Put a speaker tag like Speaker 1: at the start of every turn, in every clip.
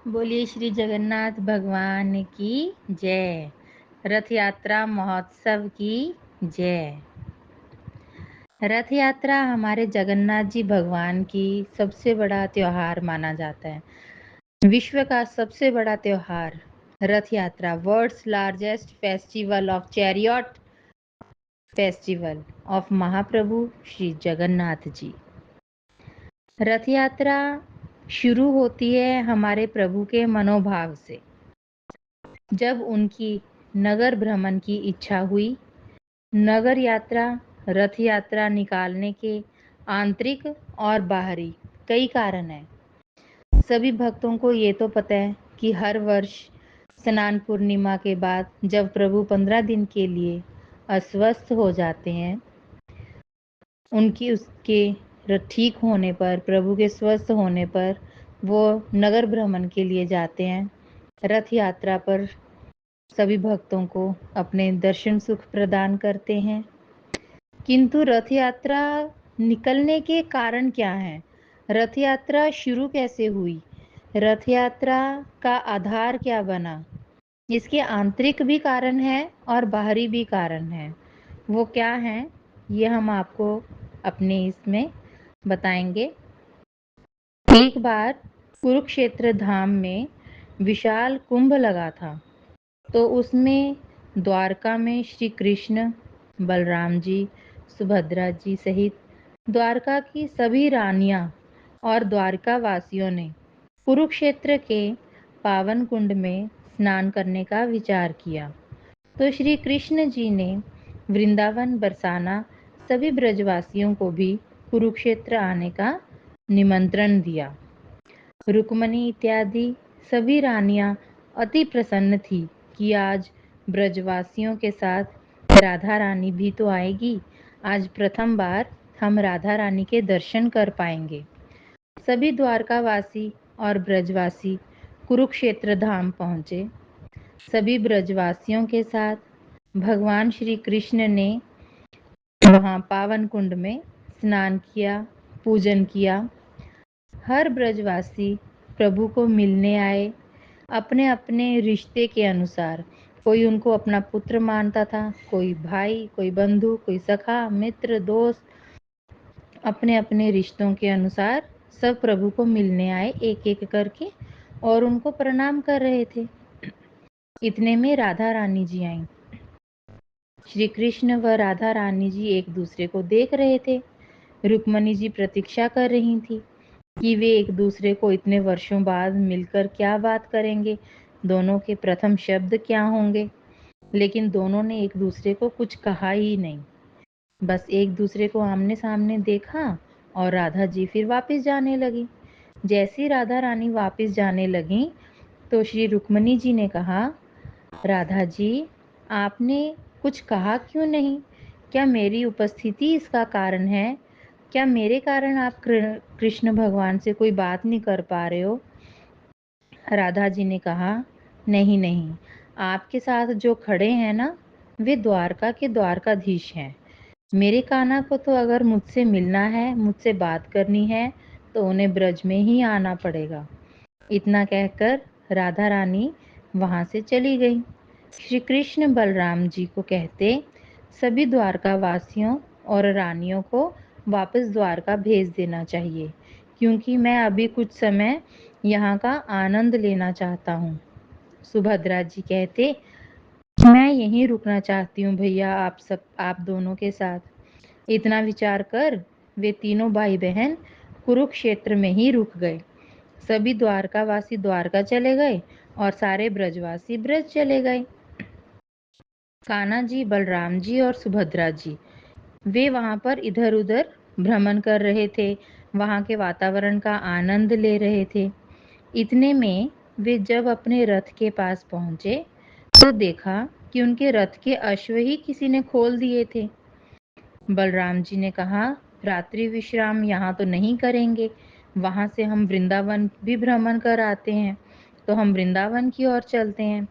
Speaker 1: बोलिए श्री जगन्नाथ भगवान की जय। रथ यात्रा महोत्सव की जय। रथ यात्रा हमारे जगन्नाथ जी भगवान की सबसे बड़ा त्योहार माना जाता है। विश्व का सबसे बड़ा त्योहार Rath Yatra, world's largest festival of chariot festival of Mahaprabhu Shri Jagannath ji. Rath Yatra शुरू होती है हमारे प्रभु के मनोभाव से। जब उनकी नगर भ्रमण की इच्छा हुई। नगर यात्रा, रथ यात्रा निकालने के आंतरिक और बाहरी कई कारण हैं। सभी भक्तों को ये तो पता है कि हर वर्ष स्नान पूर्णिमा के बाद जब प्रभु 15 दिन के लिए अस्वस्थ हो जाते हैं, उसके ठीक होने पर, प्रभु के स्वस्थ होने पर वो नगर भ्रमण के लिए जाते हैं। रथ यात्रा पर सभी भक्तों को अपने दर्शन सुख प्रदान करते हैं। किंतु रथ यात्रा निकलने के कारण क्या हैं? रथ यात्रा शुरू कैसे हुई? रथ यात्रा का आधार क्या बना? इसके आंतरिक भी कारण है और बाहरी भी कारण है। वो क्या हैं? ये हम आपको अपने इसमें बताएंगे। एक बार कुरुक्षेत्र धाम में विशाल कुंभ लगा था, तो उसमें द्वारका में श्री कृष्ण, बलराम जी, सुभद्रा जी सहित द्वारका की सभी रानियां और द्वारका वासियों ने कुरुक्षेत्र के पावन कुंड में स्नान करने का विचार किया। तो श्री कृष्ण जी ने वृंदावन बरसाना सभी ब्रजवासियों को भी कुरुक्षेत्र आने का निमंत्रण दिया। रुक्मणी इत्यादि सभी रानियां अति प्रसन्न थी कि आज ब्रजवासियों के साथ राधा रानी भी तो आएगी। आज प्रथम बार हम राधा रानी के दर्शन कर पाएंगे। सभी द्वारकावासी और ब्रजवासी कुरुक्षेत्र धाम पहुँचे। सभी ब्रजवासियों के साथ भगवान श्री कृष्ण ने वहाँ पावन कुंड में स्नान किया, पूजन किया। हर ब्रजवासी प्रभु को मिलने आए, अपने अपने रिश्ते के अनुसार। कोई उनको अपना पुत्र मानता था, कोई भाई, कोई बंधु, कोई सखा, मित्र, दोस्त। अपने अपने रिश्तों के अनुसार सब प्रभु को मिलने आए एक एक करके और उनको प्रणाम कर रहे थे। इतने में राधा रानी जी आईं। श्री कृष्ण व राधा रानी जी एक दूसरे को देख रहे थे। रुक्मणी जी प्रतीक्षा कर रही थी कि वे एक दूसरे को इतने वर्षों बाद मिलकर क्या बात करेंगे, दोनों के प्रथम शब्द क्या होंगे। लेकिन दोनों ने एक दूसरे को कुछ कहा ही नहीं, बस एक दूसरे को आमने सामने देखा और राधा जी फिर वापस जाने लगी। जैसी राधा रानी वापस जाने लगी तो श्री रुक्मणी जी ने कहा, राधा जी, आपने कुछ कहा क्यों नहीं? क्या मेरी उपस्थिति इसका कारण है? क्या मेरे कारण आप कृष्ण भगवान से कोई बात नहीं कर पा रहे हो? राधा जी ने कहा, नहीं नहीं, आपके साथ जो खड़े हैं ना, वे द्वारका के द्वारकाधीश हैं। मेरे कान्हा को तो अगर मुझसे मिलना है, मुझसे बात करनी है, तो उन्हें ब्रज में ही आना पड़ेगा। इतना कहकर राधा रानी वहां से चली गई। श्री कृष्ण बलराम जी को कहते, सभी द्वारका वासियों और रानियों को वापस द्वारका भेज देना चाहिए, क्योंकि मैं अभी कुछ समय यहाँ का आनंद लेना चाहता हूँ। सुभद्रा जी कहते, मैं यहीं रुकना चाहती हूँ भैया, आप दोनों के साथ। इतना विचार कर वे तीनों भाई बहन कुरुक्षेत्र में ही रुक गए। सभी द्वारकावासी द्वारका चले गए और सारे ब्रजवासी ब्रज चले गए। कान्हा जी, बलराम जी और सुभद्रा जी वे वहां पर इधर उधर भ्रमण कर रहे थे, वहां के वातावरण का आनंद ले रहे थे। इतने में वे जब अपने रथ के पास पहुंचे तो देखा कि उनके रथ के अश्व ही किसी ने खोल दिए थे। बलराम जी ने कहा, रात्रि विश्राम यहाँ तो नहीं करेंगे, वहां से हम वृंदावन भी भ्रमण कर आते हैं। तो हम वृंदावन की ओर चलते हैं,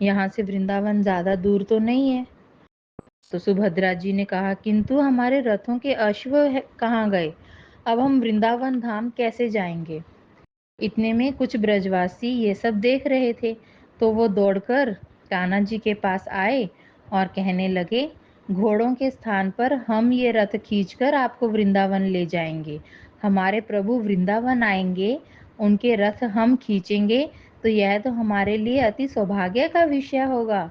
Speaker 1: यहाँ से वृंदावन ज्यादा दूर तो नहीं है। तो सुभद्रा जी ने कहा, किंतु हमारे रथों के अश्व कहाँ गए? अब हम वृंदावन धाम कैसे जाएंगे? इतने में कुछ ब्रजवासी ये सब देख रहे थे, तो वो दौड़कर कान्हा जी के पास आए और कहने लगे, घोड़ों के स्थान पर हम ये रथ खींचकर आपको वृंदावन ले जाएंगे। हमारे प्रभु वृंदावन आएंगे, उनके रथ हम खींचेंगे, तो यह तो हमारे लिए अति सौभाग्य का विषय होगा।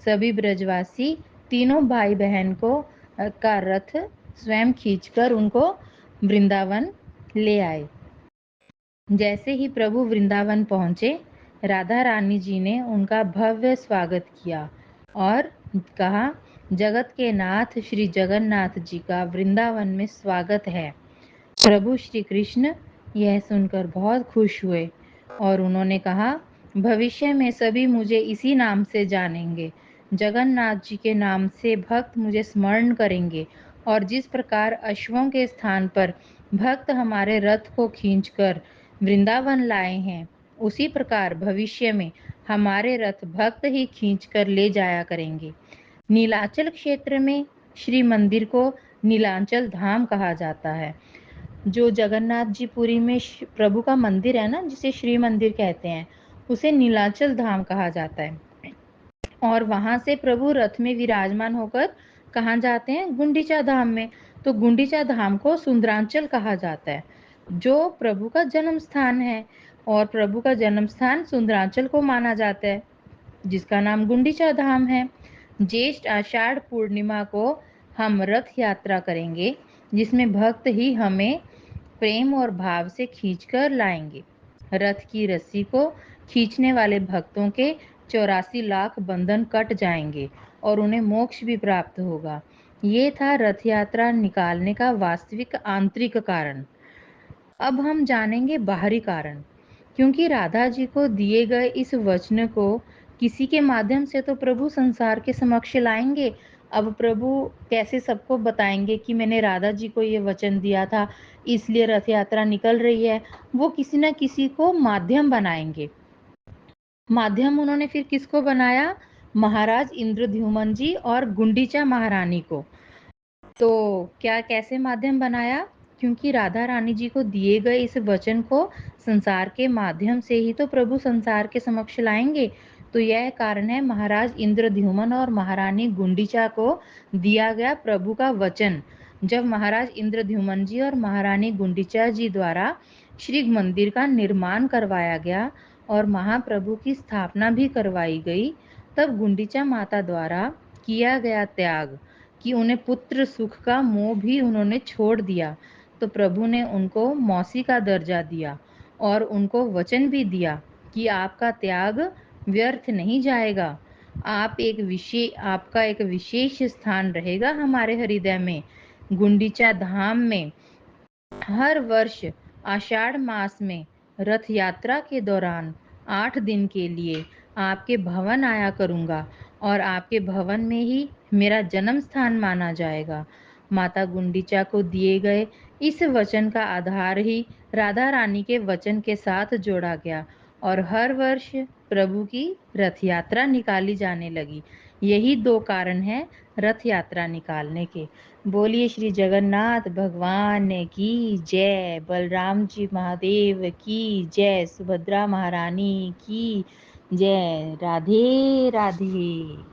Speaker 1: सभी ब्रजवासी तीनों भाई बहन का रथ स्वयं खींचकर उनको वृंदावन ले आए। जैसे ही प्रभु वृंदावन पहुंचे, राधा रानी जी ने उनका भव्य स्वागत किया और कहा, जगत के नाथ श्री जगन्नाथ जी का वृंदावन में स्वागत है। प्रभु श्री कृष्ण यह सुनकर बहुत खुश हुए और उन्होंने कहा, भविष्य में सभी मुझे इसी नाम से जानेंगे। जगन्नाथ जी के नाम से भक्त मुझे स्मरण करेंगे और जिस प्रकार अश्वों के स्थान पर भक्त हमारे रथ को खींचकर वृंदावन लाए हैं, उसी प्रकार भविष्य में हमारे रथ भक्त ही खींचकर ले जाया करेंगे। नीलाचल क्षेत्र में श्री मंदिर को नीलांचल धाम कहा जाता है। जो जगन्नाथ जी पुरी में प्रभु का मंदिर है ना, जिसे श्री मंदिर कहते हैं, उसे नीलाचल धाम कहा जाता है। और वहां से प्रभु रथ में विराजमान होकर कहाँ जाते हैं? गुंडीचा धाम में। तो गुंडीचा धाम को सुंदरांचल कहा जाता है, जो प्रभु का जन्म स्थान है। और प्रभु का जन्म स्थान सुंदरांचल को माना जाता है, जिसका नाम गुंडीचा धाम है। ज्येष्ठ आषाढ़ पूर्णिमा को हम रथ यात्रा करेंगे, जिसमें भक्त ही हमें प्रेम और भाव से खींचकर लाएंगे। रथ की रस्सी को खींचने वाले भक्तों के 84 लाख बंधन कट जाएंगे और उन्हें मोक्ष भी प्राप्त होगा। ये था रथ यात्रा निकालने का वास्तविक आंतरिक कारण। अब हम जानेंगे बाहरी कारण। क्योंकि राधा जी को दिए गए इस वचन को किसी के माध्यम से तो प्रभु संसार के समक्ष लाएंगे। अब प्रभु कैसे सबको बताएंगे कि मैंने राधा जी को ये वचन दिया था, इसलिए रथ यात्रा निकल रही है? वो किसी न किसी को माध्यम बनाएंगे। माध्यम उन्होंने फिर किसको बनाया? महाराज इंद्रद्युम्न जी और गुंडीचा महारानी को। तो क्या कैसे माध्यम बनाया? क्योंकि राधा रानी जी को दिए गए इस वचन को संसार के माध्यम से ही तो प्रभु संसार के समक्ष लाएंगे। तो यह कारण है महाराज इंद्रद्युम्न और महारानी गुंडीचा को दिया गया प्रभु का वचन। जब महाराज इंद्रद्युम्न जी और महारानी गुंडीचा जी द्वारा श्री मंदिर का निर्माण करवाया गया और महाप्रभु की स्थापना भी करवाई गई, तब गुंडीचा माता द्वारा किया गया त्याग कि उन्हें पुत्र सुख का मोह भी उन्होंने छोड़ दिया, तो प्रभु ने उनको मौसी का दर्जा दिया और उनको वचन भी दिया कि आपका त्याग व्यर्थ नहीं जाएगा। आपका एक विशेष स्थान रहेगा हमारे हृदय में। गुंडीचा धाम में हर वर्ष आषाढ़ मास में रथ यात्रा के दौरान 8 दिन के लिए आपके भवन आया करूंगा और आपके भवन में ही मेरा जन्म स्थान माना जाएगा। माता गुंडीचा को दिए गए इस वचन का आधार ही राधा रानी के वचन के साथ जोड़ा गया और हर वर्ष प्रभु की रथ यात्रा निकाली जाने लगी। यही 2 कारण हैं रथ यात्रा निकालने के। बोलिए श्री जगन्नाथ भगवान की जय, बलराम जी महादेव की जय, सुभद्रा महारानी की जय। राधे राधे।